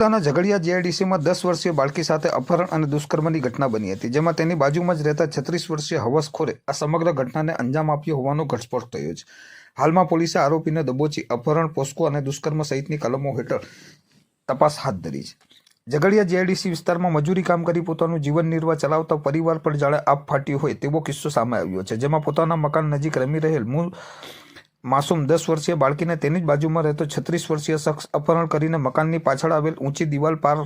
ઝઘડિયા જીઆઈડીસીમાં 10 વર્ષીય બાળકી સાથે અપહરણ અને દુષ્કર્મની ઘટના બની હતી, જેમાં તેની બાજુમાં જ રહેતા 36 વર્ષીય હવસખોરે આ સમગ્ર ઘટનાને અંજામ આપ્યો હોવાનો ઘટસ્ફોટ થયો છે. હાલમાં પોલીસે આરોપીને દબોચી અપહરણ, પોસ્કો અને દુષ્કર્મ સહિતની કલમો હેઠળ તપાસ હાથ ધરી છે. ઝઘડિયા જીઆઈડીસી વિસ્તારમાં મજૂરી કામ કરી પોતાનું જીવન નિર્વાહ ચલાવતા પરિવાર પર જાણે આપ ફાટ્યું હોય તેવો કિસ્સો સામે આવ્યો છે, જેમાં પોતાના મકાન નજીક રમી રહેલ મૂળ માસૂમ 10 વર્ષીય બાળકીને તેની જ બાજુમાં રહેતો 36 વર્ષીય શખ્સ અપહરણ કરીને મકાનની પાછળ આવેલ ઊંચી દિવાલ પાર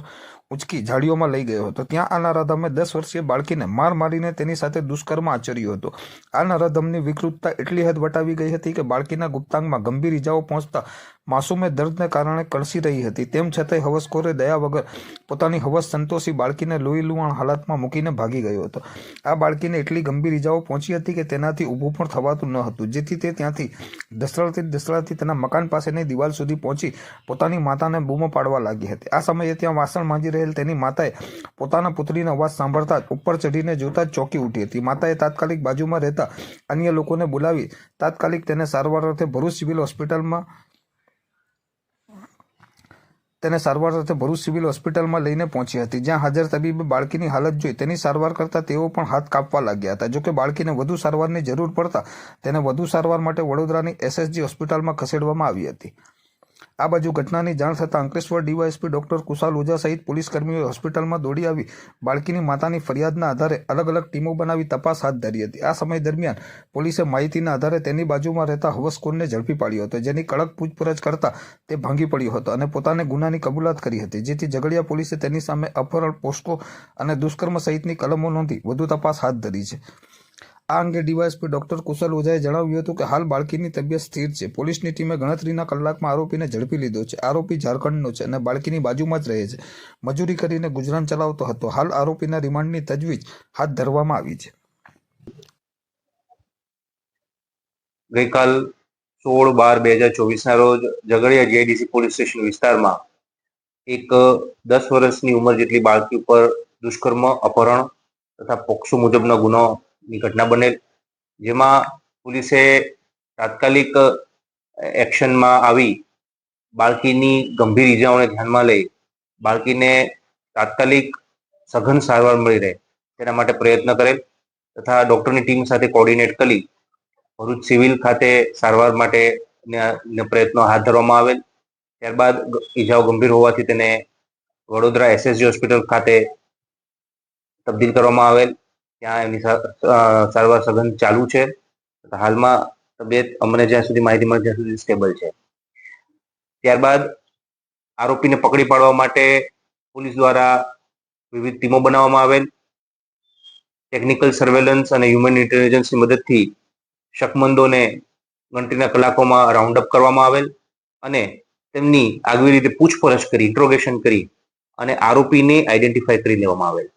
ઉંચકી ઝાડીઓમાં લઈ ગયો હતો. ત્યાં આ નરાધમે 10 વર્ષીય બાળકીને માર મારીને તેની સાથે દુષ્કર્મ આચર્યું હતું. આ નરાધમની વિકૃતતા એટલી હદ વટાવી ગઈ હતી કે બાળકીના ગુપ્તાંગમાં ગંભીર ઇજાઓ પહોંચતા માસૂમે દર્દને કારણે કળસી રહી હતી. તેમ છતાંય હવસખોરે દયા વગર પોતાની હવસ સંતોષી બાળકીને લોહી લુહાણ હાલતમાં મૂકીને ભાગી ગયો હતો. આ બાળકીને એટલી ગંભીર ઇજાઓ પહોંચી હતી કે તેનાથી ઊભું પણ થવાતું ન હતું, જેથી તે ત્યાંથી ધસડાતી તેના મકાન પાસેની દિવાલ સુધી પહોંચી પોતાની માતાને બૂમો પાડવા લાગી હતી. આ સમયે ત્યાં વાસણ માંજી રહેલ તેની માતાએ પોતાના પુત્રીનો અવાજ સાંભળતા જ ઉપર ચઢીને જોતા જ ચોંકી ઉઠી હતી. માતાએ તાત્કાલિક બાજુમાં રહેતા અન્ય લોકોને બોલાવી તાત્કાલિક તેને સારવાર અર્થે ભરૂચ સિવિલ હોસ્પિટલમાં લઈને પહોંચી હતી, જ્યાં હાજર તબીબે બાળકીની હાલત જોઈ તેની સારવાર કરતા તેઓ પણ હાથ કાપવા લાગ્યા હતા. જોકે બાળકીને વધુ સારવારની જરૂર પડતા તેને વધુ સારવાર માટે વડોદરાની એસએસજી હોસ્પિટલમાં ખસેડવામાં આવી હતી. આ બાજુ ઘટનાની જાણ થતાં અંકલેશ્વર ડીવાયએસપી ડોક્ટર કુશાલ ઓઝા સહિત પોલીસ કર્મીઓ હોસ્પિટલમાં દોડી આવી બાળકીની માતાની ફરિયાદના આધારે અલગ અલગ ટીમો બનાવી તપાસ હાથ ધરી હતી. આ સમય દરમિયાન પોલીસે માહિતીના આધારે તેની બાજુમાં રહેતા હવસખોરને ઝડપી પાડ્યો હતો, જેની કડક પૂછપરછ કરતા તે ભાંગી પડ્યો હતો અને પોતાને ગુનાની કબૂલાત કરી હતી, જેથી ઝઘડિયા પોલીસે તેની સામે અપહરણ, પોસ્કો અને દુષ્કર્મ સહિતની કલમો નોંધી વધુ તપાસ હાથ ધરી છે. આ અંગે ડીવાયએસપી ડોક્ટર કુશલ ઓઝાએ જણાવ્યું હતું કે હાલ બાળકીની તબિયત સ્થિર છે. પોલીસની ટીમે ગણતરીના કલાકમાં આરોપીને ઝડપી લીધો છે. આરોપી ઝારખંડનો છે અને બાળકીની બાજુમાં જ રહે છે. મજૂરી કરીને ગુજરાન ચલાવતો હતો. હાલ આરોપીના રિમાન્ડની તજવીજ હાથ ધરવામાં આવી છે. ગઈકાલ 16/12/2024 ના રોજ ઝઘડિયા જીઆઈડીસી પોલીસ સ્ટેશન વિસ્તારમાં એક 10 વર્ષની ઉંમર જેટલી બાળકી ઉપર દુષ્કર્મ, અપહરણ તથા પોક્સો મુજબનો ગુનોની ઘટના બનેલ, જેમાં પોલીસે તાત્કાલિક એક્શનમાં આવી બાળકીની ગંભીર ઇજાઓને ધ્યાનમાં લઈ બાળકીને તાત્કાલિક સઘન સારવાર મળી રહે તેના માટે પ્રયત્ન કરેલ તથા ડોક્ટરની ટીમ સાથે કોર્ડિનેટ કરી ભરૂચ સિવિલ ખાતે સારવાર માટે પ્રયત્નો હાથ ધરવામાં આવેલ. ત્યારબાદ ઇજાઓ ગંભીર હોવાથી તેને વડોદરા એસએસજી હોસ્પિટલ ખાતે તબદીલ કરવામાં આવેલ. ત્યાં એમની સારવાર સઘન ચાલુ છે. હાલમાં તબિયત અમને જ્યાં સુધી માહિતી મળે ત્યાં સુધી સ્ટેબલ છે. ત્યારબાદ આરોપીને પકડી પાડવા માટે પોલીસ દ્વારા વિવિધ ટીમો બનાવવામાં આવેલ. ટેકનિકલ સર્વેલન્સ અને હ્યુમન ઇન્ટેલિજન્સની મદદથી શકમંદોને ગણતરીના કલાકોમાં રાઉન્ડ અપ કરવામાં આવેલ અને તેમની આગવી રીતે પૂછપરછ કરી, ઇન્ટ્રોગેશન કરી અને આરોપીને આઈડેન્ટિફાઈ કરી લેવામાં આવેલ.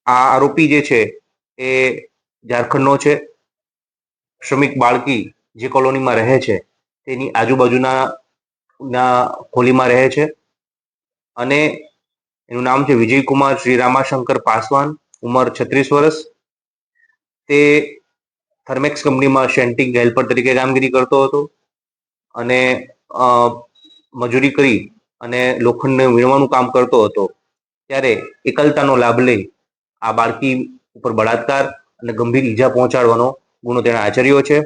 આ આરોપી જે છે એ ઝારખંડનો છે. શ્રમિક બાળકી જે કોલોનીમાં રહે છે તેની આજુબાજુના હોલીમાં રહે છે અને એનું નામ છે વિજયકુમાર શ્રી રામાશંકર પાસવાન, ઉંમર 36 વર્ષ. તે થર્મેક્સ કંપનીમાં શેન્ટિંગ હેલ્પર તરીકે કામગીરી કરતો હતો અને મજૂરી કરી અને લોખંડને વીણવાનું કામ કરતો હતો. ત્યારે એકલતાનો લાભ લઈ આ બાળકી ઉપર બળાત્કાર અને ગંભીર ઈજા પહોંચાડવાનો ગુનો તેણે આચર્યો છે.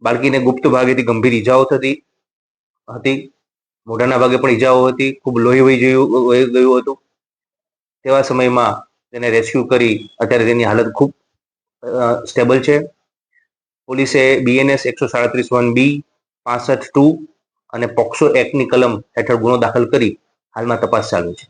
બાળકીને ગુપ્ત ભાગેથી ગંભીર ઈજાઓ થતી હતી, મોઢાના ભાગે પણ ઈજાઓ હતી, ખૂબ લોહી વહી ગયું હતું. તેવા સમયમાં તેને રેસ્ક્યુ કરી અત્યારે તેની હાલત ખૂબ સ્ટેબલ છે. પોલીસે BNS 137(1)B, 65(2) અને પોક્સો એક્ટની કલમ હેઠળ ગુનો દાખલ કરી હાલમાં તપાસ ચાલુ છે.